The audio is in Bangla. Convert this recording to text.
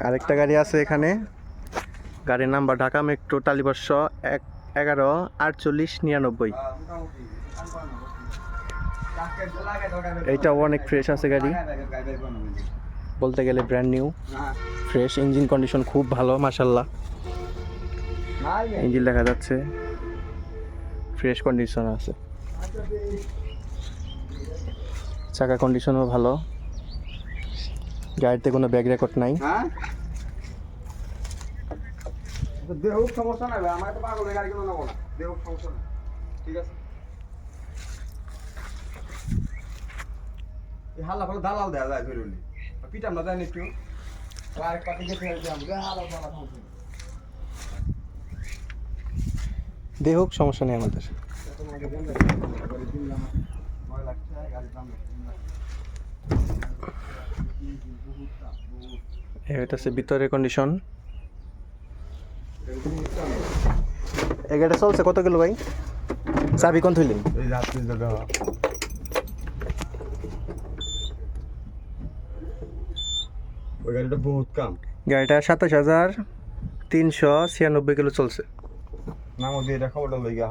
আরেকটা গাড়ি আছে এখানে, গাড়ির নাম্বার ঢাকা মেট্রো টালিবর্ষ 114899। এইটাও অনেক ফ্রেশ আছে গাড়ি, বলতে গেলে brand new fresh. Engine condition খুব ভালো মাশাল্লাহ, ইঞ্জিন দেখা যাচ্ছে ফ্রেশ কন্ডিশন আছে, চাকা কন্ডিশনও ভালো, গাড়িতে কোনো ব্যাগ রেকর্ড নাই। দেহ সমস্যা নাই ভাই, আমার তো পাগলের গাড়ি কোনো নেবো না, দেহ সমস্যা নাই, ঠিক আছে। এই হাল্লা ফলে দালাল দেওয়া যায় ধরুন, পিটাম না জানি একটু আরেক পার্টি গেছে হাল্লা ফালা সমস্যা নেই। দেখ হোক, সমস্যা নেই আমাদের। এটা হচ্ছে ভিতরের কন্ডিশন। এই গাড়িটা চলছে কত কিলো ভাই? চাবি কোন থইলেন? ওই গাড়িটা বহুত কাম, গাড়িটা 27,396 কিলো চলছে। নাম দিয়ে এটা খবরটা লই গা।